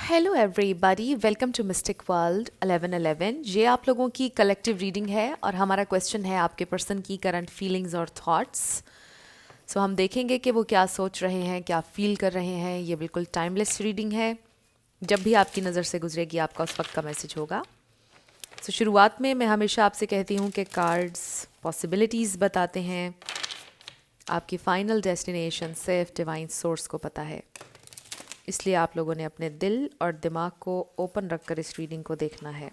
Hello everybody, welcome to mystic world 1111। ये आप लोगों की कलेक्टिव रीडिंग है और हमारा क्वेश्चन है आपके पर्सन की करंट फीलिंग्स और थॉट्स। सो हम देखेंगे कि वो क्या सोच रहे हैं, क्या फील कर रहे हैं। ये बिल्कुल टाइमलेस रीडिंग है, जब भी आपकी नज़र से गुजरेगी आपका उस वक्त का मैसेज होगा। सो शुरुआत में मैं हमेशा आपसे कहती हूँ कि कार्ड्स पॉसिबिलिटीज़ बताते हैं, आपकी फाइनल डेस्टिनेशन सिर्फ डिवाइन सोर्स को पता है। इसलिए आप लोगों ने अपने दिल और दिमाग को ओपन रखकर इस रीडिंग को देखना है।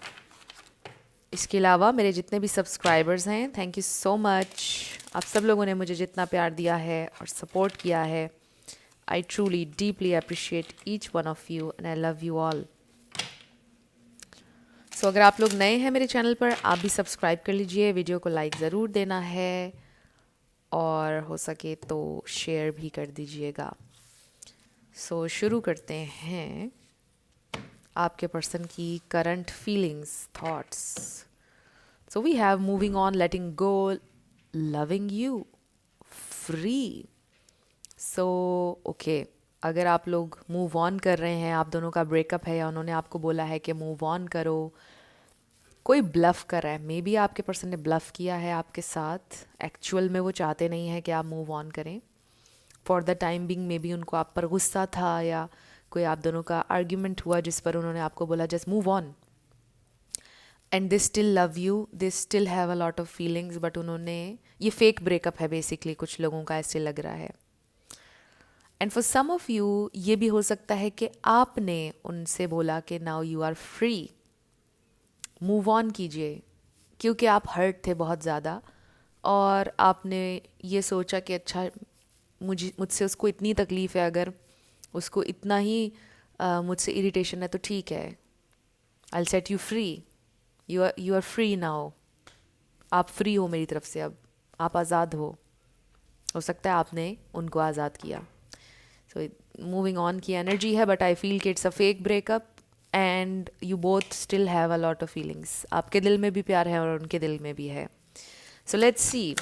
इसके अलावा मेरे जितने भी सब्सक्राइबर्स हैं, थैंक यू सो मच। आप सब लोगों ने मुझे जितना प्यार दिया है और सपोर्ट किया है, I truly deeply appreciate each one of you and I love you all. So अगर आप लोग नए हैं मेरे चैनल पर, आप भी सब्सक्राइब कर लीजिए, वीडियो को लाइक ज़रूर देना है और हो सके तो शेयर भी कर दीजिएगा। सो शुरू करते हैं आपके पर्सन की current feelings, thoughts. So we have moving on, letting go, loving you, free. So okay, अगर आप लोग मूव ऑन कर रहे हैं, आप दोनों का ब्रेकअप है या उन्होंने आपको बोला है कि मूव ऑन करो, कोई ब्लफ कर रहा है, मे बी आपके पर्सन ने ब्लफ किया है आपके साथ, एक्चुअल में वो चाहते नहीं है कि आप मूव ऑन करें। For the time being may be उनको आप पर गुस्सा था या कोई आप दोनों का आर्ग्यूमेंट हुआ जिस पर उन्होंने आपको बोला just move on, and they still love you, they still have a lot of feelings, but उन्होंने, ये फेक ब्रेकअप है बेसिकली, कुछ लोगों का ऐसे लग रहा है। And for some of you ये भी हो सकता है कि आपने उनसे बोला कि now you are free, move on कीजिए, क्योंकि आप हर्ट थे बहुत ज़्यादा और आपने ये सोचा कि अच्छा मुझसे उसको इतनी तकलीफ़ है, अगर उसको इतना ही मुझसे इरिटेशन है तो ठीक है, I set you free, you are free now, आप फ्री हो मेरी तरफ से, अब आप आज़ाद हो सकता है आपने उनको आज़ाद किया। सो मूविंग ऑन की एनर्जी है, बट आई फील कि it's a fake breakup and you both still have a lot of feelings. आपके दिल में भी प्यार है और उनके दिल में भी है। So let's see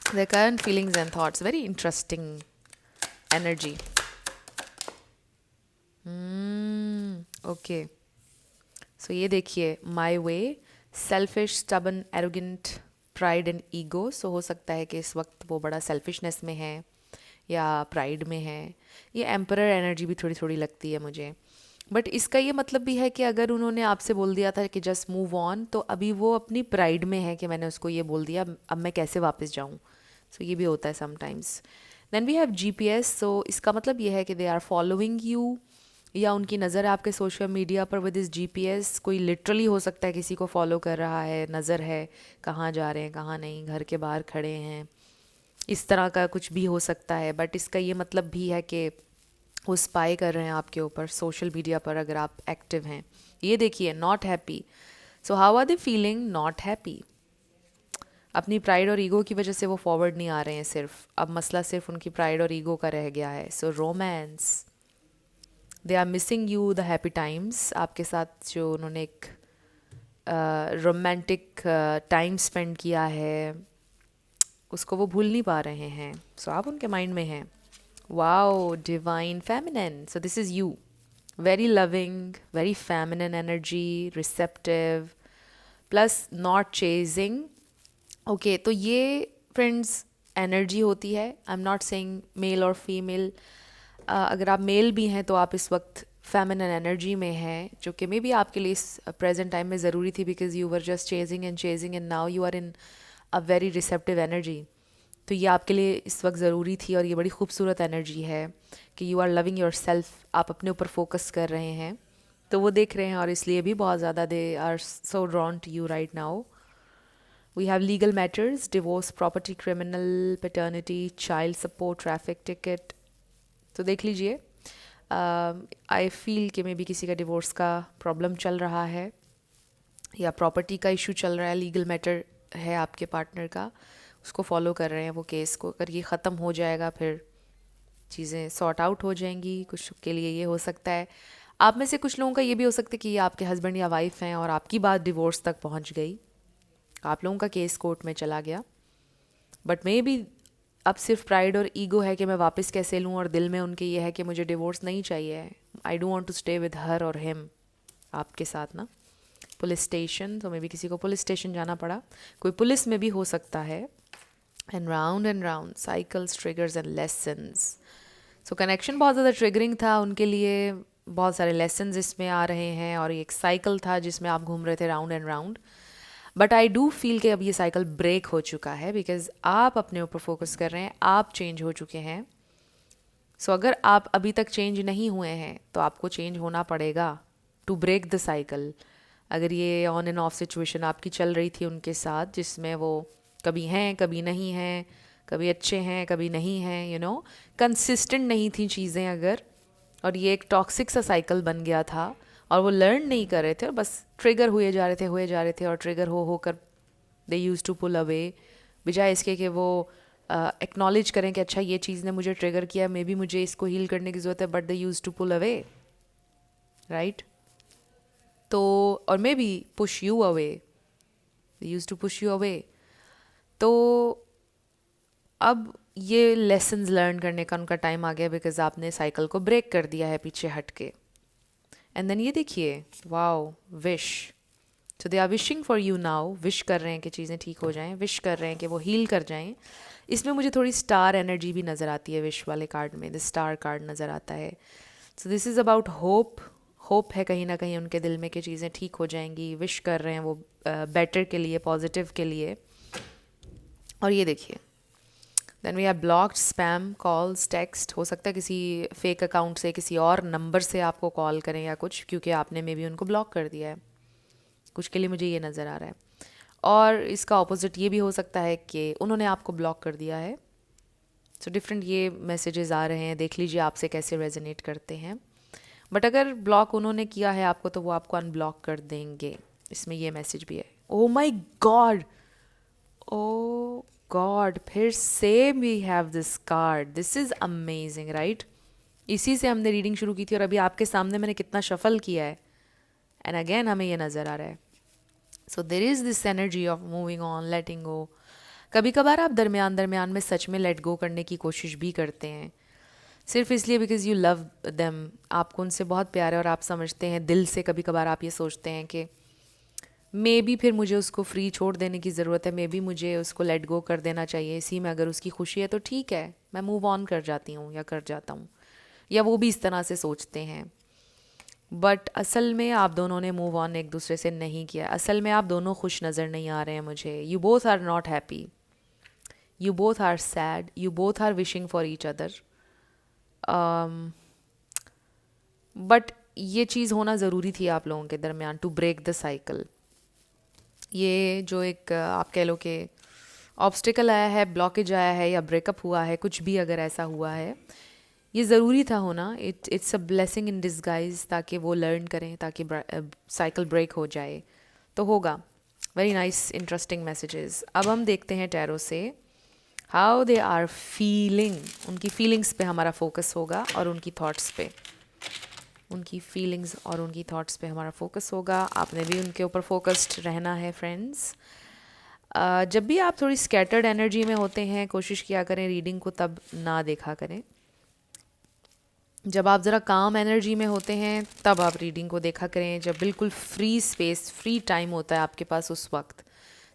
the current feelings and thoughts. Very interesting energy. Okay, so ये देखिए, my way, selfish, stubborn, arrogant, pride and ego. So हो सकता है कि इस वक्त वो बड़ा सेल्फिशनेस में है या प्राइड में है। ये एम्परर एनर्जी भी थोड़ी थोड़ी लगती है मुझे, बट इसका ये मतलब भी है कि अगर उन्होंने आपसे बोल दिया था कि जस्ट मूव ऑन, तो अभी वो अपनी प्राइड में है कि मैंने उसको ये बोल दिया, अब मैं कैसे वापस जाऊँ। सो ये भी होता है sometimes. Then we have GPS। So इसका मतलब ये है कि दे आर फॉलोइंग यू, या उनकी नज़र है आपके सोशल मीडिया पर विद इस GPS। कोई लिटरली हो सकता है किसी को फॉलो कर रहा है, नज़र है कहाँ जा रहे हैं कहाँ नहीं, घर के बाहर खड़े हैं, इस तरह का कुछ भी हो सकता है। बट इसका ये मतलब भी है कि वो स्पाई कर रहे हैं आपके ऊपर सोशल मीडिया पर अगर आप एक्टिव हैं। ये देखिए, not happy. So how are they feeling? Not happy. अपनी प्राइड और ईगो की वजह से वो फॉरवर्ड नहीं आ रहे हैं, सिर्फ अब मसला सिर्फ उनकी प्राइड और ईगो का रह गया है। So romance, they are missing you, the happy times. आपके साथ जो उन्होंने एक रोमांटिक टाइम स्पेंड किया है, उसको वो भूल नहीं पा रहे हैं। सो आप उनके माइंड में हैं। Wow, divine feminine. So this is you, very loving, very feminine energy, receptive, plus not chasing. Okay, तो ये फ्रेंड्स एनर्जी होती है। I am not saying male और फीमेल। अगर आप मेल भी हैं तो आप इस वक्त फेमिनिन एनर्जी में हैं, जो कि मे बी आपके लिए इस प्रेजेंट टाइम में ज़रूरी थी, because you were just chasing and now you are in a very receptive energy. तो ये आपके लिए इस वक्त ज़रूरी थी और ये बड़ी खूबसूरत एनर्जी है कि you are loving yourself, आप अपने ऊपर फोकस कर रहे हैं, तो वो देख रहे हैं और इसलिए भी बहुत ज़्यादा they are so drawn to you right now. We have legal matters, divorce, property, criminal, paternity, child support, traffic ticket. तो देख लीजिए, आई फील कि मे बी किसी का डिवोर्स का प्रॉब्लम चल रहा है या प्रॉपर्टी का इशू चल रहा है, लीगल मैटर है आपके पार्टनर का, उसको फॉलो कर रहे हैं वो केस को। अगर ये ख़त्म हो जाएगा फिर चीज़ें सॉर्ट आउट हो जाएंगी। कुछ के लिए ये हो सकता है, आप में से कुछ लोगों का ये भी हो सकता है कि ये आपके हस्बैंड या वाइफ हैं और आपकी बात डिवोर्स तक पहुंच गई, आप लोगों का केस कोर्ट में चला गया, बट मे बी अब सिर्फ प्राइड और ईगो है कि मैं वापस कैसे लूँ, और दिल में उनके ये है कि मुझे डिवोर्स नहीं चाहिए है, I don't want to stay with her और हिम, आपके साथ ना। पुलिस स्टेशन, तो मे बी किसी को पुलिस स्टेशन जाना पड़ा, कोई पुलिस में भी हो सकता है। And round cycles, triggers and lessons. So connection बहुत ज़्यादा ट्रिगरिंग था उनके लिए, बहुत सारे लेसन्स इसमें आ रहे हैं, और ये एक साइकिल था जिसमें आप घूम रहे थे round and round. But I do feel कि अब ये साइकिल ब्रेक हो चुका है, बिकॉज आप अपने ऊपर फोकस कर रहे हैं, आप चेंज हो चुके हैं। सो अगर आप अभी तक चेंज नहीं हुए हैं तो आपको चेंज होना पड़ेगा टू ब्रेक द साइकिल। अगर ये ऑन एंड ऑफ सिचुएशन आपकी चल रही थी उनके साथ, जिसमें वो कभी हैं कभी नहीं हैं, कभी अच्छे हैं कभी नहीं हैं, यू नो, कंसिस्टेंट नहीं थी चीज़ें अगर, और ये एक टॉक्सिक सा साइकिल बन गया था, और वो लर्न नहीं कर रहे थे, और बस ट्रिगर हुए जा रहे थे, और ट्रिगर हो कर दे यूज़ टू पुल अवे, बजाय इसके कि वो एक्नॉलेज करें कि अच्छा ये चीज़ ने मुझे ट्रिगर किया, मे बी मुझे इसको हील करने की ज़रूरत है, but they use to pull away, right. तो और maybe push you away, they use to push you away. तो अब ये लेसन्स लर्न करने का उनका टाइम आ गया, बिकॉज आपने साइकिल को ब्रेक कर दिया है पीछे हट के। एंड देन ये देखिए, wow, wish. So they are wishing for you now, wish कर रहे हैं कि चीज़ें ठीक हो जाएं, विश कर रहे हैं कि वो हील कर जाएं। इसमें मुझे थोड़ी स्टार एनर्जी भी नज़र आती है, विश वाले कार्ड में द स्टार कार्ड नज़र आता है। So this is about hope. Hope है कहीं ना कहीं उनके दिल में कि चीज़ें ठीक हो जाएंगी, विश कर रहे हैं वो बेटर के लिए, पॉजिटिव के लिए। और ये देखिए, then we have blocked spam calls, text. हो सकता है किसी फेक अकाउंट से, किसी और नंबर से आपको कॉल करें या कुछ, क्योंकि आपने मे बी उनको ब्लॉक कर दिया है, कुछ के लिए मुझे ये नज़र आ रहा है। और इसका ऑपोजिट ये भी हो सकता है कि उन्होंने आपको ब्लॉक कर दिया है। सो डिफरेंट ये मैसेजेस आ रहे हैं, देख लीजिए आपसे कैसे रेजोनेट करते हैं। बट अगर ब्लॉक उन्होंने किया है आपको, तो वो आपको अनब्लॉक कर देंगे, इसमें ये मैसेज भी है। ओ माई गॉड, ओ गॉड, फिर से we have this card, this is amazing, right. इसी से हमने रीडिंग शुरू की थी, और अभी आपके सामने मैंने कितना शफल किया है, एंड अगेन हमें ये नज़र आ रहा है। So there is this energy of moving on, letting go. कभी कभार आप दरमियान में सच में लेट गो करने की कोशिश भी करते हैं, सिर्फ इसलिए बिकॉज यू लव देम, आपको उनसे बहुत प्यार है, और आप समझते हैं दिल से, कभी कभार आप ये सोचते हैं कि मे बी फिर मुझे उसको फ्री छोड़ देने की ज़रूरत है, मे बी मुझे उसको लेट गो कर देना चाहिए, इसी में अगर उसकी खुशी है तो ठीक है, मैं मूव ऑन कर जाती हूँ या कर जाता हूँ, या वो भी इस तरह से सोचते हैं। बट असल में आप दोनों ने मूव ऑन एक दूसरे से नहीं किया, असल में आप दोनों खुश नज़र नहीं आ रहे हैं मुझे। You both are not happy, you both are sad, you both are wishing for each other. But ये चीज़ होना ज़रूरी थी आप लोगों के दरमियान टू ब्रेक द साइकिल। ये जो एक आप कह लो कि ऑब्स्टिकल आया है, ब्लॉकेज आया है, या ब्रेकअप हुआ है, कुछ भी अगर ऐसा हुआ है, ये ज़रूरी था होना। It's a blessing in disguise, ताकि वो लर्न करें, ताकि साइकिल ब्रेक हो जाए, तो होगा। Very nice, interesting messages. अब हम देखते हैं टैरो से हाउ दे आर फीलिंग। उनकी फीलिंग्स पे हमारा फोकस होगा, और उनकी थॉट्स पे, उनकी फीलिंग्स और उनकी थॉट्स पे हमारा फोकस होगा। आपने भी उनके ऊपर फोकस्ड रहना है फ्रेंड्स। जब भी आप थोड़ी स्कैटर्ड एनर्जी में होते हैं, कोशिश किया करें रीडिंग को तब ना देखा करें। जब आप ज़रा काम एनर्जी में होते हैं तब आप रीडिंग को देखा करें, जब बिल्कुल फ्री स्पेस, फ्री टाइम होता है आपके पास, उस वक्त।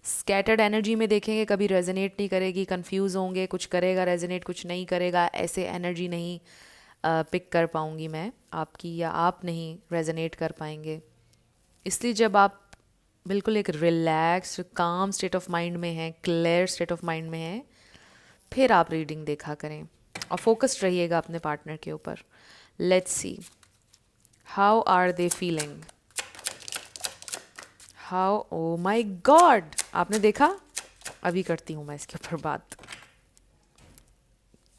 स्कैटर्ड एनर्जी में देखेंगे कभी रेजोनेट नहीं करेगी, कंफ्यूज होंगे, कुछ करेगा रेजोनेट, कुछ नहीं करेगा, ऐसे एनर्जी नहीं पिक कर पाऊँगी मैं आपकी, या आप नहीं रेजोनेट कर पाएंगे। इसलिए जब आप बिल्कुल एक रिलैक्स काम स्टेट ऑफ माइंड में हैं, क्लियर स्टेट ऑफ माइंड में हैं, फिर आप रीडिंग देखा करें, और फोकस्ड रहिएगा अपने पार्टनर के ऊपर। Let's see how are they feeling, how, oh my god, आपने देखा। अभी करती हूँ मैं इसके ऊपर बात,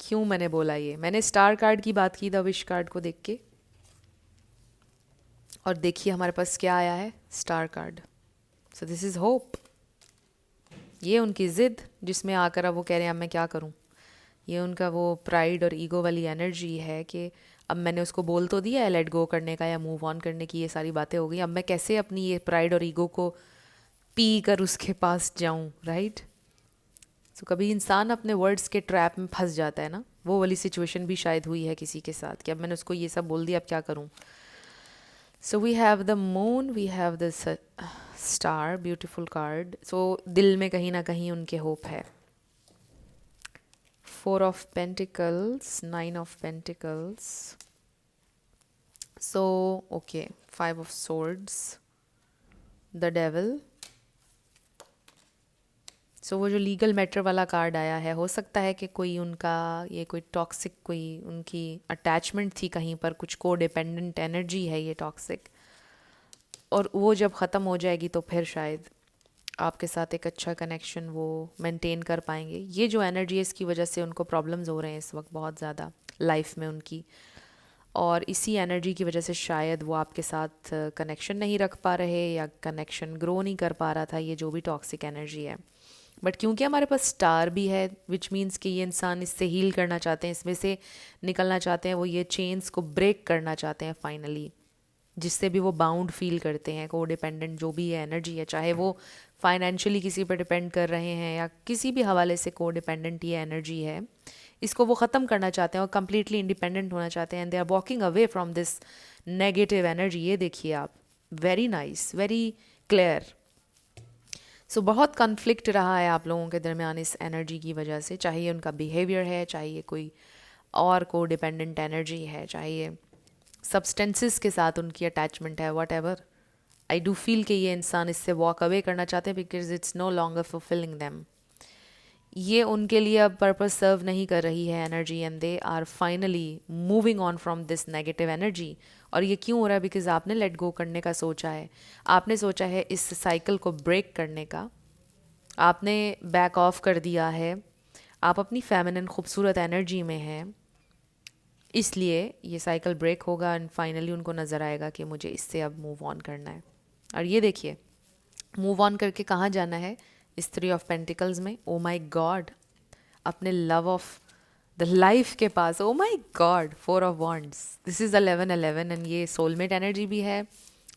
क्यों मैंने बोला ये। मैंने स्टार कार्ड की बात की द विश कार्ड को देख के, और देखिए हमारे पास क्या आया है, star card. So this is hope. ये उनकी ज़िद जिसमें आकर अब वो कह रहे हैं अब मैं क्या करूं। ये उनका वो प्राइड और ईगो वाली एनर्जी है कि अब मैंने उसको बोल तो दिया है लेट गो करने का या मूव ऑन करने की, ये सारी बातें हो गई, अब मैं कैसे अपनी ये प्राइड और ईगो को पी कर उसके पास जाऊं, राइट। सो कभी इंसान अपने वर्ड्स के ट्रैप में फंस जाता है ना, वो वाली सिचुएशन भी शायद हुई है किसी के साथ कि अब मैंने उसको ये सब बोल दिया, अब क्या करूँ. So we have the moon, we have the star, beautiful card. So दिल में कहीं ना कहीं उनके होप है. 4 of Pentacles, 9 of Pentacles. So, okay, 5 of Swords, the Devil. सो वो जो लीगल मैटर वाला कार्ड आया है, हो सकता है कि कोई उनका ये कोई टॉक्सिक, कोई उनकी अटैचमेंट थी कहीं पर, कुछ को डिपेंडेंट एनर्जी है ये टॉक्सिक, और वो जब ख़त्म हो जाएगी तो फिर शायद आपके साथ एक अच्छा कनेक्शन वो मेंटेन कर पाएंगे. ये जो एनर्जी है इसकी वजह से उनको प्रॉब्लम्स हो रहे हैं इस वक्त बहुत ज़्यादा लाइफ में उनकी, और इसी एनर्जी की वजह से शायद वो आपके साथ कनेक्शन नहीं रख पा रहे या कनेक्शन ग्रो नहीं कर पा रहा था, ये जो भी टॉक्सिक एनर्जी है. बट क्योंकि हमारे पास स्टार भी है, विच मीन्स कि ये इंसान इससे हील करना चाहते हैं, इसमें से निकलना चाहते हैं, वो ये चेन्स को ब्रेक करना चाहते हैं फाइनली, जिससे भी वो बाउंड फील करते हैं. को डिपेंडेंट जो भी है एनर्जी है, चाहे वो फाइनेंशियली किसी पर डिपेंड कर रहे हैं या किसी भी हवाले से को डिपेंडेंट ये एनर्जी है, इसको वो ख़त्म करना चाहते हैं और कम्प्लीटली इंडिपेंडेंट होना चाहते हैं. And they are walking away from this negative energy. ये देखिए आप, very nice, very clear. So बहुत कन्फ्लिक्ट रहा है आप लोगों के दरमियान इस एनर्जी की वजह से, चाहे ये उनका बिहेवियर है, चाहे ये कोई और को डिपेंडेंट एनर्जी है, चाहे ये सब्सटेंसेस के साथ उनकी अटैचमेंट है, whatever. I do feel कि ये इंसान इससे वॉक अवे करना चाहते हैं because it's no longer fulfilling them. ये उनके लिए अब पर्पस सर्व नहीं कर रही है energy, and they are finally moving on from this negative energy. और ये क्यों हो रहा है? बिकॉज आपने लेट गो करने का सोचा है, आपने सोचा है इस साइकिल को ब्रेक करने का, आपने बैक ऑफ कर दिया है, आप अपनी फेमिनिन खूबसूरत एनर्जी में हैं, इसलिए ये साइकिल ब्रेक होगा एंड फाइनली उनको नज़र आएगा कि मुझे इससे अब मूव ऑन करना है. और ये देखिए, मूव ऑन करके कहाँ जाना है? इस 3 ऑफ पेंटिकल्स में. ओ माई गॉड, अपने लव ऑफ द लाइफ के पास. Oh my god, 4 of wands. This is 11-11 and ये सोलमेट एनर्जी भी है,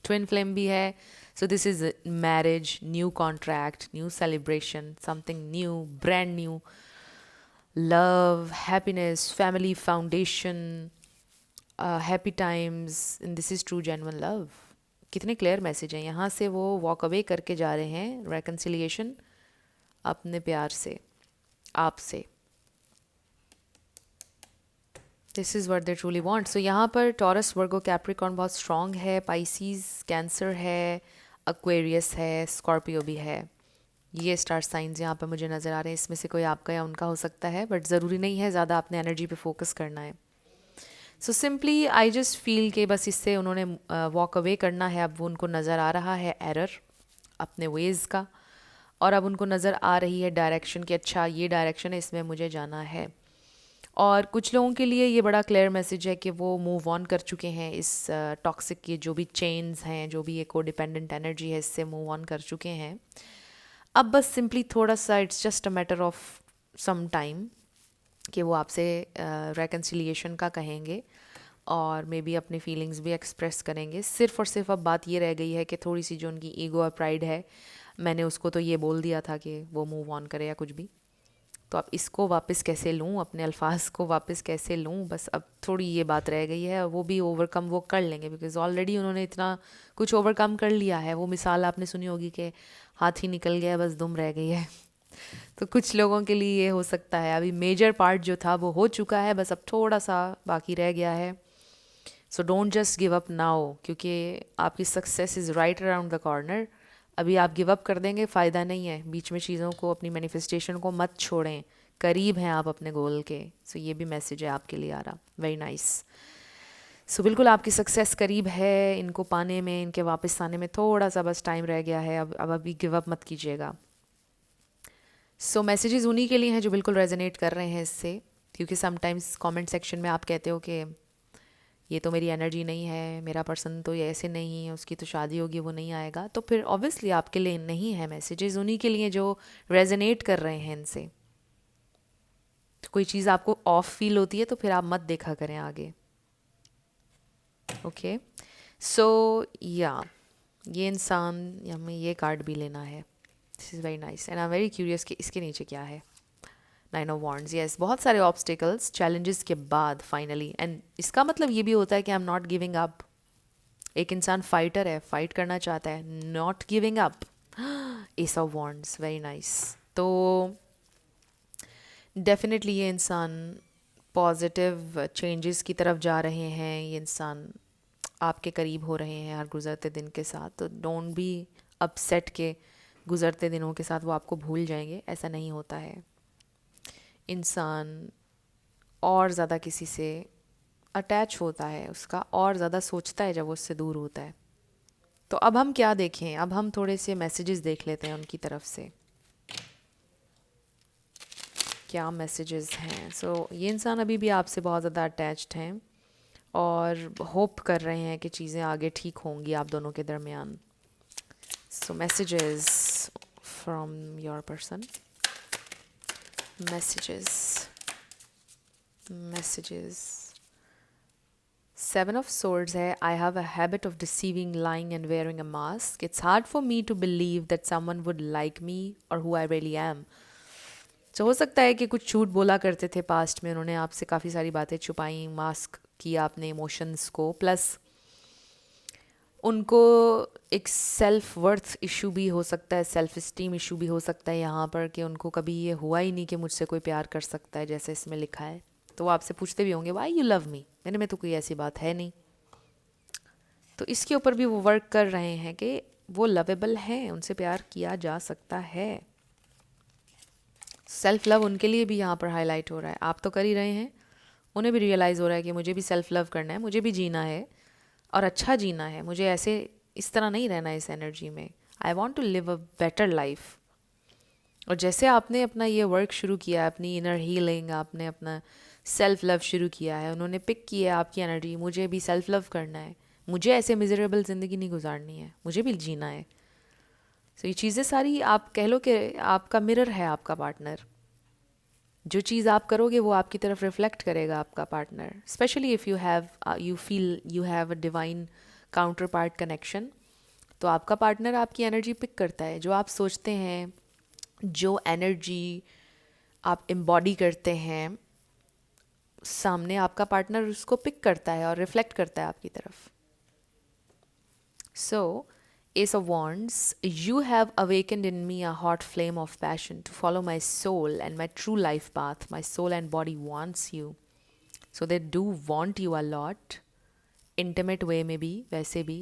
ट्विन फ्लेम भी है. So this is marriage, new contract, new celebration, something new, brand new, love, happiness, family foundation, happy times, and this is true genuine love. कितने clear message हैं. यहाँ से वो वॉक अवे करके जा रहे हैं, रेकन्सिलिएशन अपने प्यार से, आपसे. This is what they truly want. So यहाँ पर टॉरस, वर्गो, कैप्रिकॉर्न बहुत स्ट्रॉन्ग है, पाइसीज, कैंसर है, एक्वेरियस है, स्कॉर्पियो भी है. ये स्टार साइंस यहाँ पे मुझे नज़र आ रहे हैं. इसमें से कोई आपका या उनका हो सकता है, बट ज़रूरी नहीं है, ज़्यादा अपने एनर्जी पे फोकस करना है. So simply I just feel कि बस इससे उन्होंने वॉक अवे करना है. अब वो उनको नज़र आ रहा है एरर अपने वेज़ का, और अब उनको नज़र आ रही है डायरेक्शन कि अच्छा ये डायरेक्शन है, इसमें मुझे जाना है. और कुछ लोगों के लिए ये बड़ा क्लियर मैसेज है कि वो मूव ऑन कर चुके हैं इस टॉक्सिक के जो भी चेन्स हैं, जो भी ये को डिपेंडेंट एनर्जी है, इससे मूव ऑन कर चुके हैं. अब बस सिंपली थोड़ा सा, it's just a matter of some time कि वो आपसे रेकन्सिलिएशन का कहेंगे और मे बी अपनी फीलिंग्स भी एक्सप्रेस करेंगे. सिर्फ और सिर्फ अब बात ये रह गई है कि थोड़ी सी जो उनकी ईगो और प्राइड है, मैंने उसको तो ये बोल दिया था कि वो मूव ऑन करे या कुछ भी, तो अब इसको वापस कैसे लूँ, अपने अल्फाज को वापस कैसे लूँ, बस अब थोड़ी ये बात रह गई है. और वो भी ओवरकम वो कर लेंगे बिकॉज ऑलरेडी उन्होंने इतना कुछ ओवरकम कर लिया है. वो मिसाल आपने सुनी होगी कि हाथी निकल गया, बस दुम रह गई है. तो कुछ लोगों के लिए ये हो सकता है. अभी मेजर पार्ट जो था वो हो चुका है, बस अब थोड़ा सा बाकी रह गया है. So don't just give up now, क्योंकि आपकी success is right around the corner. अभी आप गिव अप कर देंगे, फ़ायदा नहीं है. बीच में चीज़ों को, अपनी मैनिफेस्टेशन को मत छोड़ें, करीब हैं आप अपने गोल के. सो ये भी मैसेज है आपके लिए आ रहा. Very nice. सो बिल्कुल आपकी सक्सेस करीब है. इनको पाने में, इनके वापस आने में थोड़ा सा बस टाइम रह गया है. अब अभी गिव अप मत कीजिएगा. सो मैसेजेस उन्हीं के लिए हैं जो बिल्कुल रेजोनेट कर रहे हैं इससे, क्योंकि समटाइम्स कमेंट सेक्शन में आप कहते हो कि ये तो मेरी एनर्जी नहीं है, मेरा पर्सन तो ये ऐसे नहीं है, उसकी तो शादी होगी, वो नहीं आएगा. तो फिर ऑब्वियसली आपके लिए नहीं है मैसेजेस, उन्हीं के लिए जो रेजोनेट कर रहे हैं इनसे. तो कोई चीज़ आपको ऑफ फील होती है तो फिर आप मत देखा करें आगे. ओके. सो या ये इंसान, हमें ये कार्ड भी लेना है. This is very nice and I am very curious कि इसके नीचे क्या है. नाइन ऑफ वॉन्ड्स, यस, बहुत सारे ऑब्स्टिकल्स, चैलेंजेस के बाद फाइनली, एंड इसका मतलब ये भी होता है कि आई एम नॉट गिविंग अप। एक इंसान फाइटर है, फाइट करना चाहता है, not giving up. S of wands, very nice. तो डेफिनेटली ये इंसान पॉजिटिव चेंजेस की तरफ जा रहे हैं, ये इंसान आपके करीब हो रहे हैं हर गुज़रते दिन के साथ। तो डोंट बी अपसेट के गुज़रते दिनों के साथ वो आपको भूल जाएंगे, ऐसा नहीं होता है। इंसान और ज़्यादा किसी से अटैच होता है, उसका और ज़्यादा सोचता है जब वो उससे दूर होता है। तो अब हम क्या देखें, अब हम थोड़े से मैसेजेस देख लेते हैं उनकी तरफ से, क्या मैसेजेस हैं। सो ये इंसान अभी भी आपसे बहुत ज़्यादा अटैच्ड हैं और होप कर रहे हैं कि चीज़ें आगे ठीक होंगी आप दोनों के दरमियान। So messages from your person, messages. Seven of Swords है, I have a habit of deceiving, lying and wearing a mask. It's hard for me to believe that someone would like me or who I really am. So हो सकता है कि कुछ झूठ बोला करते थे पास्ट में, उन्होंने आपसे काफ़ी सारी बातें छुपाई, मास्क किया आपने इमोशंस को, प्लस उनको एक सेल्फ वर्थ इशू भी हो सकता है, सेल्फ इस्टीम इशू भी हो सकता है यहाँ पर, कि उनको कभी ये हुआ ही नहीं कि मुझसे कोई प्यार कर सकता है जैसे इसमें लिखा है। तो वो आपसे पूछते भी होंगे व्हाई यू लव मी, मेरे में तो कोई ऐसी बात है नहीं। तो इसके ऊपर भी वो वर्क कर रहे हैं कि वो लवेबल हैं, उनसे प्यार किया जा सकता है। सेल्फ लव उनके लिए भी यहाँ पर हाईलाइट हो रहा है। आप तो कर ही रहे हैं, उन्हें भी रियलाइज़ हो रहा है कि मुझे भी सेल्फ लव करना है, मुझे भी जीना है और अच्छा जीना है, मुझे ऐसे इस तरह नहीं रहना इस एनर्जी में। I want to live a better life. और जैसे आपने अपना ये वर्क शुरू किया, अपनी इनर हीलिंग, आपने अपना सेल्फ लव शुरू किया है, उन्होंने पिक किया आपकी एनर्जी, मुझे भी सेल्फ लव करना है, मुझे ऐसे मिजरेबल ज़िंदगी नहीं गुजारनी है, मुझे भी जीना है। तो ये चीज़ें सारी आप कह लो कि आपका मिरर है आपका पार्टनर। जो चीज़ आप करोगे वो आपकी तरफ रिफ्लेक्ट करेगा आपका partner, specially if you feel you have a divine counter part connection. तो आपका पार्टनर आपकी एनर्जी पिक करता है, जो आप सोचते हैं, जो एनर्जी आप एम्बॉडी करते हैं, सामने आपका पार्टनर उसको पिक करता है और रिफ्लेक्ट करता है आपकी तरफ। सो Ace of Wands, you have awakened in me a hot flame of passion to follow my soul and my true life path. My soul and body wants you. So they do want you a lot. Intimate way में भी, वैसे भी,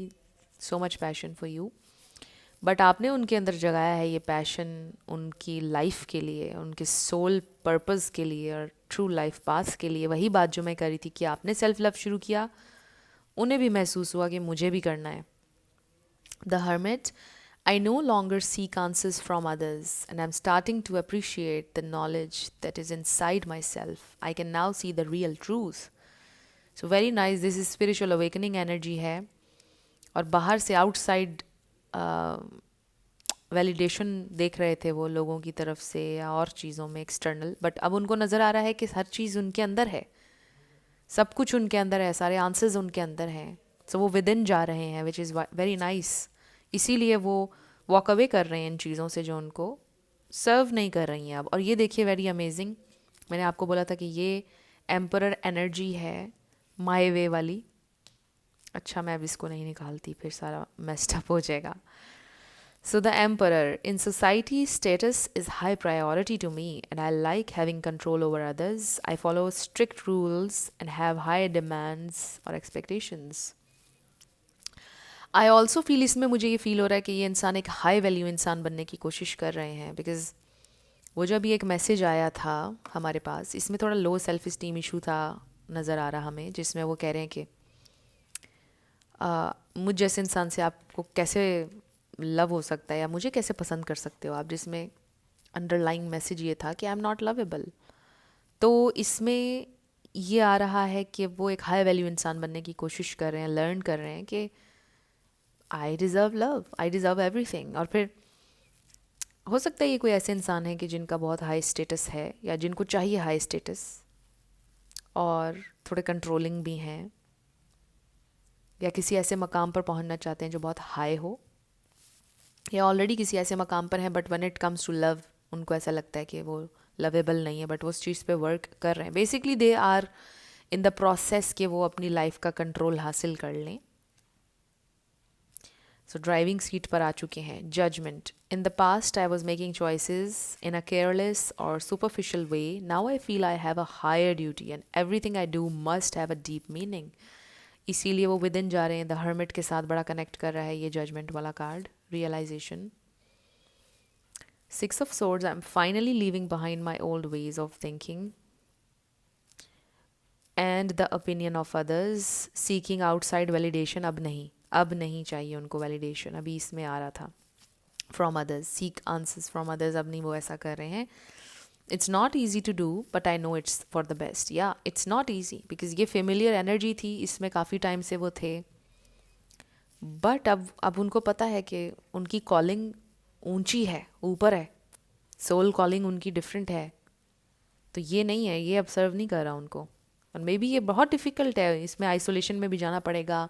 so much passion for you. But आपने उनके अंदर जगाया है ये पैशन उनकी लाइफ के लिए, उनके सोल पर्पस के लिए और ट्रू लाइफ पाथ के लिए। वही बात जो मैं कर रही थी कि आपने सेल्फ लव शुरू किया, उन्हें भी महसूस हुआ कि मुझे भी करना है। The Hermit, I no longer seek answers from others and I'm starting to appreciate the knowledge that is inside myself. I can now see the real truth. So very nice, this is spiritual awakening energy है। और बाहर से outside validation देख रहे थे वो लोगों की तरफ से या और चीज़ों में एक्सटर्नल, बट अब उनको नज़र आ रहा है कि हर चीज़ उनके अंदर है, सब कुछ उनके अंदर है, सारे आंसर्स उनके अंदर हैं। सो वो विद इन जा रहे हैं, विच इज़ वेरी नाइस। इसीलिए वो वॉक अवे कर रहे हैं इन चीज़ों से जो उनको सर्व नहीं कर रही हैं अब। और ये देखिए वेरी अमेजिंग, मैंने आपको बोला था कि ये एम्परर एनर्जी है, माय वे वाली। अच्छा मैं अब इसको नहीं निकालती, फिर सारा मेस्ड अप हो जाएगा। So the emperor, in society, status is high priority to me and I like having control over others. I follow strict rules and have high demands or expectations. I also feel, इसमें मुझे ये feel हो रहा है कि ये इंसान एक हाई वैल्यू इंसान बनने की कोशिश कर रहे हैं, बिकॉज वो जब ये एक मैसेज आया था हमारे पास, इसमें थोड़ा लो सेल्फ इस्टीम इशू था नज़र आ रहा हमें, जिसमें वो कह रहे हैं कि मुझ जैसे इंसान से आपको कैसे लव हो सकता है या मुझे कैसे पसंद कर सकते हो आप, जिसमें अंडरलाइंग मैसेज ये था कि आई एम नॉट लवेबल। तो इसमें ये आ रहा है कि वो एक हाई वैल्यू इंसान बनने की कोशिश कर रहे हैं, लर्न कर रहे हैं कि I deserve love, I deserve everything. और फिर हो सकता है ये कोई ऐसे इंसान है कि जिनका बहुत हाई स्टेटस है या जिनको चाहिए हाई स्टेटस और थोड़े कंट्रोलिंग भी हैं, या किसी ऐसे मकाम पर पहुंचना चाहते हैं जो बहुत हाई हो, या ऑलरेडी किसी ऐसे मकाम पर हैं but when it comes to love उनको ऐसा लगता है कि वो लवेबल नहीं है, बट वो उस चीज़ पे वर्क कर रहे हैं. Basically they are in the process कि वो अपनी लाइफ का कंट्रोल हासिल कर लें. सो ड्राइविंग सीट पर आ चुके हैं. Judgment. In the past I was making choices in a careless or superficial way. Now I feel I have a higher duty and everything I do must have a deep meaning. इसीलिए वो with in जा रहे हैं. The hermit के साथ बड़ा connect कर रहा है ये जजमेंट वाला card. Realisation. 6 of Swords, I'm finally leaving behind my old ways of thinking and the opinion of others. Seeking outside validation, अब नहीं चाहिए उनको validation. अभी इसमें आ रहा था from others. Seek answers from others, अब नहीं वो ऐसा कर रहे हैं. It's not easy to do, but I know it's for the best. Yeah, it's not easy because ये familiar energy थी, इसमें काफ़ी टाइम से वो थे. बट अब उनको पता है कि उनकी कॉलिंग ऊंची है, ऊपर है. सोल कॉलिंग उनकी डिफरेंट है. तो ये नहीं है, ये अब सर्व नहीं कर रहा उनको. और मे बी ये बहुत डिफ़िकल्ट है, इसमें आइसोलेशन में भी जाना पड़ेगा.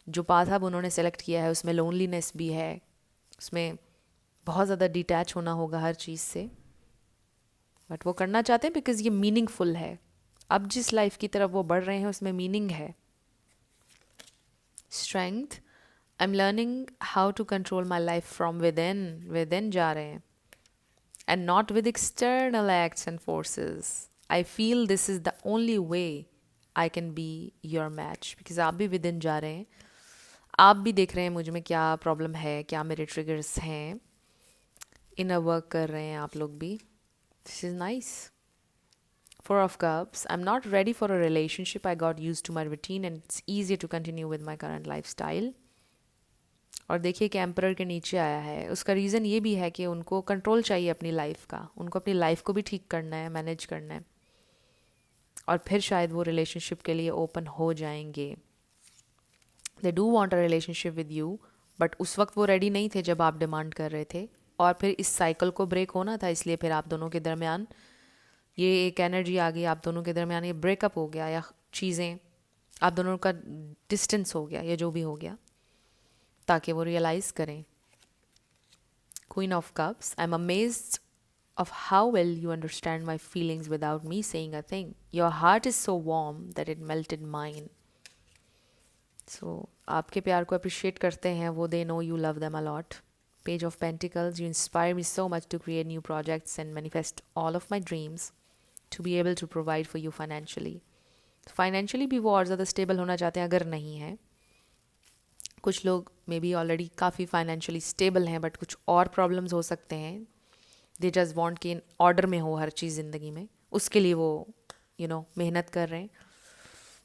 जो पाथ अब उन्होंने सेलेक्ट किया है उसमें लोनलीनेस भी है, उसमें बहुत ज़्यादा डिटैच होना होगा हर चीज़ से. बट वो करना चाहते हैं बिकॉज ये मीनिंगफुल है. अब जिस लाइफ की तरफ वो बढ़ रहे हैं उसमें मीनिंग है. Strength. I am learning how to control my life from within जा रहे हैं. And not with external acts and forces. I feel this is the only way I can be your match. Because आप भी within जा रहे हैं, आप भी देख रहे हैं मुझ में क्या प्रॉब्लम है, क्या मेरे ट्रिगर्स हैं. इनर वर्क कर रहे हैं आप लोग भी. This is nice. 4 of Cups. I'm not ready for a relationship. I got used to my routine and it's easier to continue with my current lifestyle. और देखिए कि एम्परर के नीचे आया है. उसका रीज़न ये भी है कि उनको कंट्रोल चाहिए अपनी लाइफ का. उनको अपनी लाइफ को भी ठीक करना है, मैनेज करना है, और फिर शायद वो रिलेशनशिप के लिए ओपन हो जाएंगे. They do want a relationship with you, but उस वक्त वो रेडी नहीं थे जब आप डिमांड कर रहे थे. और फिर इस साइकिल को ब्रेक होना था, इसलिए फिर आप दोनों के दरमियान ये एक एनर्जी आ गई. आप दोनों के दरमियान ये ब्रेकअप हो गया, या चीज़ें आप दोनों का डिस्टेंस हो गया, या जो भी हो गया, ताकि वो रियलाइज़ करें. Queen of Cups. I'm amazed of how well you understand my feelings without me saying a thing. Your heart is so warm that it melted mine. So, आपके प्यार को appreciate करते हैं वो. They know you love them a lot. Page of Pentacles. You inspire me so much to create new projects and manifest all of my dreams to be able to provide for you financially. Financially भी वो और ज़्यादा stable होना चाहते हैं अगर नहीं है. कुछ लोग मे बी ऑलरेडी काफ़ी फाइनेंशियली स्टेबल हैं, बट कुछ और प्रॉब्लम्स हो सकते हैं. दे जस्ट वांट कि इन ऑर्डर में हो हर चीज़ ज़िंदगी में. उसके लिए वो मेहनत कर रहे हैं.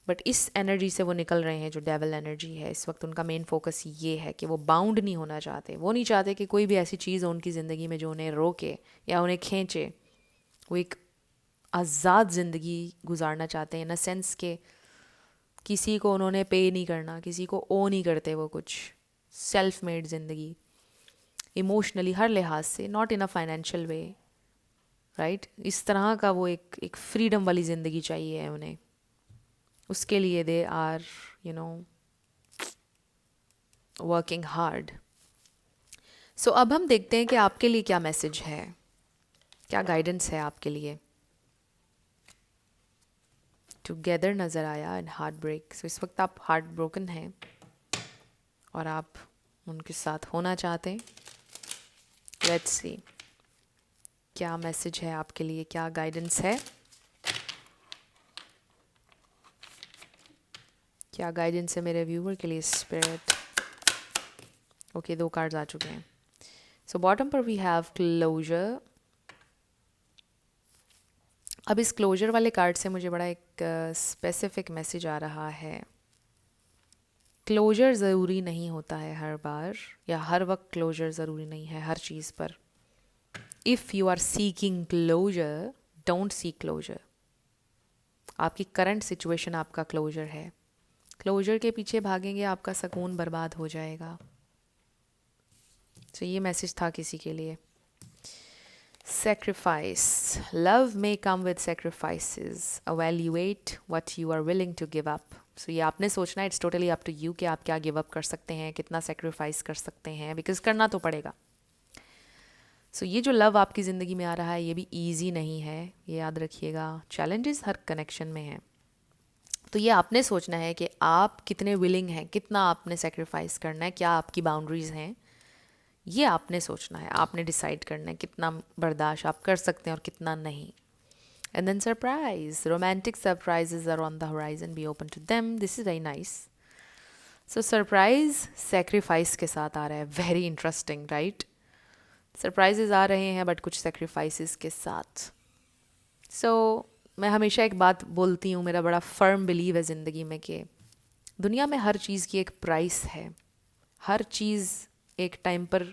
बट इस एनर्जी से वो निकल रहे हैं जो डेवल एनर्जी है. इस वक्त उनका मेन फोकस ये है कि वो बाउंड नहीं होना चाहते. वो नहीं चाहते कि कोई भी ऐसी चीज़ हो उनकी ज़िंदगी में जो उन्हें रोके या उन्हें खींचे. वो एक आज़ाद ज़िंदगी गुजारना चाहते हैं, इन अ सेंस के किसी को उन्होंने पे नहीं करना, किसी को ओ नहीं करते वो कुछ. सेल्फ मेड ज़िंदगी, इमोशनली हर लिहाज से, not in a financial way, right. इस तरह का वो एक फ्रीडम वाली ज़िंदगी चाहिए उन्हें. उसके लिए दे आर वर्किंग हार्ड. सो अब हम देखते हैं कि आपके लिए क्या मैसेज है, क्या गाइडेंस है आपके लिए. टुगेदर नज़र आया एंड हार्ट ब्रेक. सो इस वक्त आप हार्ट ब्रोकन हैं और आप उनके साथ होना चाहते हैं. लेट्स सी क्या मैसेज है आपके लिए, क्या गाइडेंस है, क्या गाइडेंस है मेरे व्यूवर के लिए. स्पिरिट. ओके, 2 कार्ड्स आ चुके हैं. सो बॉटम पर वी हैव क्लोजर. अब इस क्लोजर वाले कार्ड से मुझे बड़ा एक स्पेसिफिक मैसेज आ रहा है. क्लोजर ज़रूरी नहीं होता है हर बार, या हर वक्त क्लोजर ज़रूरी नहीं है हर चीज़ पर. If you are seeking closure, don't seek closure. आपकी करंट सिचुएशन आपका क्लोजर है. क्लोजर के पीछे भागेंगे आपका सुकून बर्बाद हो जाएगा. तो ये मैसेज था किसी के लिए. Sacrifice. Love may come with sacrifices. Evaluate what you are willing to give up. So ये आपने सोचना है. It's totally up to you कि आप क्या give up कर सकते हैं, कितना sacrifice कर सकते हैं, because करना तो पड़ेगा. सो ये जो लव आपकी ज़िंदगी में आ रहा है ये भी ईजी नहीं है, ये याद रखिएगा। चैलेंजेस हर कनेक्शन में हैं। तो ये आपने सोचना है कि आप कितने विलिंग हैं, कितना आपने सेक्रीफाइस करना है, क्या आपकी बाउंड्रीज़ हैं, ये आपने सोचना है, आपने डिसाइड करना है कितना बर्दाश्त आप कर सकते हैं और कितना नहीं। And then surprise, romantic surprises are on the horizon, be open to them, this is very nice. So surprise sacrifice के साथ आ रहा है, वेरी इंटरेस्टिंग राइट। सरप्राइजेज आ रहे हैं बट कुछ सेक्रीफाइसेस के साथ। सो मैं हमेशा एक बात बोलती हूँ, मेरा बड़ा फर्म बिलीव है ज़िंदगी में कि दुनिया में हर चीज़ की एक प्राइस है। हर चीज़ एक टाइम पर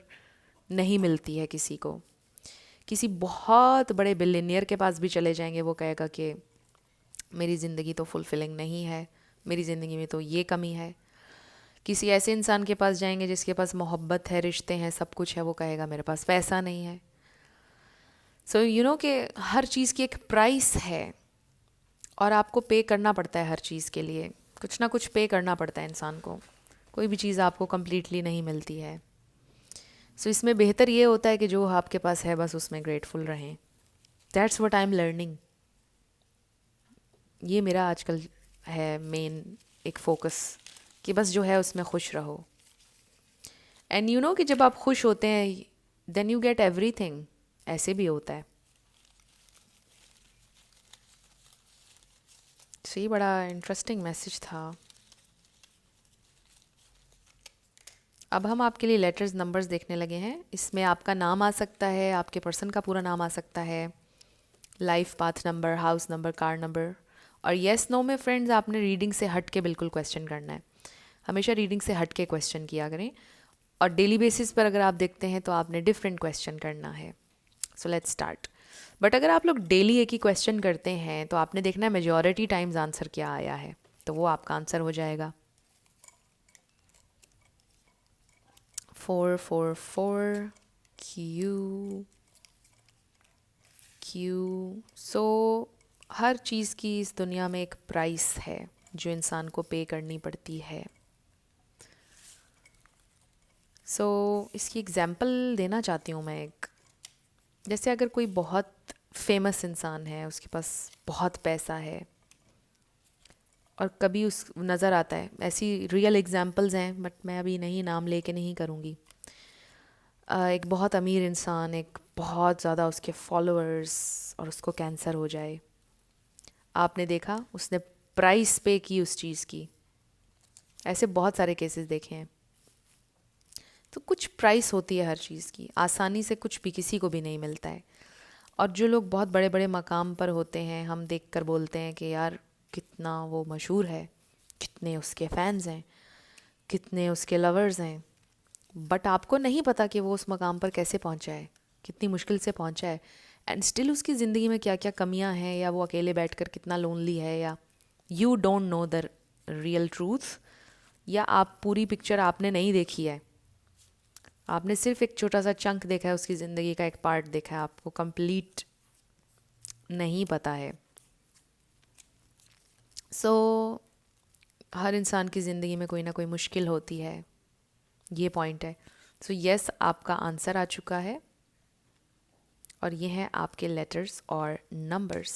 नहीं मिलती है किसी को। किसी बहुत बड़े बिलियनियर के पास भी चले जाएंगे, वो कहेगा कि मेरी ज़िंदगी तो फुलफिलिंग नहीं है, मेरी ज़िंदगी में तो ये कमी है। किसी ऐसे इंसान के पास जाएंगे जिसके पास मोहब्बत है, रिश्ते हैं, सब कुछ है, वो कहेगा मेरे पास पैसा नहीं है। सो यू नो कि हर चीज़ की एक प्राइस है और आपको पे करना पड़ता है हर चीज़ के लिए। कुछ ना कुछ पे करना पड़ता है इंसान को, कोई भी चीज़ आपको कम्प्लीटली नहीं मिलती है। सो इसमें बेहतर ये होता है कि जो आपके पास है बस उसमें ग्रेटफुल रहें। That's what I am learning. ये मेरा आजकल है मेन एक फोकस, कि बस जो है उसमें खुश रहो। एंड यू नो कि जब आप खुश होते हैं देन यू गेट एवरीथिंग, ऐसे भी होता है। सो ये बड़ा इंटरेस्टिंग मैसेज था। अब हम आपके लिए लेटर्स नंबर्स देखने लगे हैं। इसमें आपका नाम आ सकता है, आपके पर्सन का पूरा नाम आ सकता है, life path number, house number, car number. और येस नो में फ्रेंड्स आपने रीडिंग से हट के बिल्कुल क्वेश्चन करना है। हमेशा रीडिंग से हट के क्वेश्चन किया करें। और डेली बेसिस पर अगर आप देखते हैं तो आपने डिफरेंट क्वेश्चन करना है। So let's start. बट अगर आप लोग डेली एक ही क्वेश्चन करते हैं तो आपने देखना है मेजॉरिटी टाइम्स आंसर क्या आया है, तो वो आपका आंसर हो जाएगा। 444 Q Q। सो हर चीज़ की इस दुनिया में एक प्राइस है जो इंसान को पे करनी पड़ती है। सो इसकी एग्जांपल देना चाहती हूँ मैं एक। जैसे अगर कोई बहुत फेमस इंसान है, उसके पास बहुत पैसा है और कभी उस नज़र आता है, ऐसी रियल एग्जांपल्स हैं बट मैं अभी नहीं नाम लेके नहीं करूँगी। एक बहुत अमीर इंसान, एक बहुत ज़्यादा उसके फॉलोअर्स, और उसको कैंसर हो जाए। आपने देखा उसने प्राइस पे की उस चीज़ की। ऐसे बहुत सारे केसेस देखे हैं। तो कुछ प्राइस होती है हर चीज़ की, आसानी से कुछ भी किसी को भी नहीं मिलता है। और जो लोग बहुत बड़े बड़े मकाम पर होते हैं, हम देख कर बोलते हैं कि यार कितना वो मशहूर है, कितने उसके फैंस हैं, कितने उसके लवर्स हैं। बट आपको नहीं पता कि वो उस मकाम पर कैसे पहुंचा है, कितनी मुश्किल से पहुंचा है, एंड स्टिल उसकी ज़िंदगी में क्या क्या कमियां हैं, या वो अकेले बैठकर कितना लोनली है, या you don't know the real truth, या आप पूरी पिक्चर आपने नहीं देखी है। आपने सिर्फ एक छोटा सा चंक देखा है, उसकी ज़िंदगी का एक पार्ट देखा है, आपको कंप्लीट नहीं पता है। सो हर इंसान की ज़िंदगी में कोई ना कोई मुश्किल होती है, ये पॉइंट है। सो यस, आपका आंसर आ चुका है और ये हैं आपके लेटर्स और नंबर्स।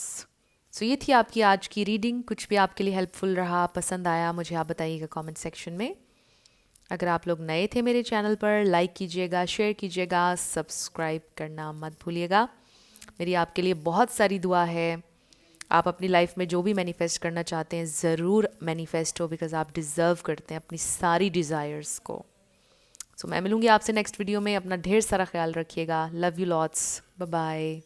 सो ये थी आपकी आज की रीडिंग। कुछ भी आपके लिए हेल्पफुल रहा, पसंद आया, मुझे आप बताइएगा कमेंट सेक्शन में। अगर आप लोग नए थे मेरे चैनल पर, लाइक कीजिएगा, शेयर कीजिएगा, सब्सक्राइब करना मत भूलिएगा। मेरी आपके लिए बहुत सारी दुआ है। आप अपनी लाइफ में जो भी मैनिफेस्ट करना चाहते हैं ज़रूर मैनिफेस्ट हो, बिकॉज आप डिज़र्व करते हैं अपनी सारी डिज़ायर्स को। सो मैं मिलूँगी आपसे नेक्स्ट वीडियो में। अपना ढेर सारा ख्याल रखिएगा। Love you lots, bye bye.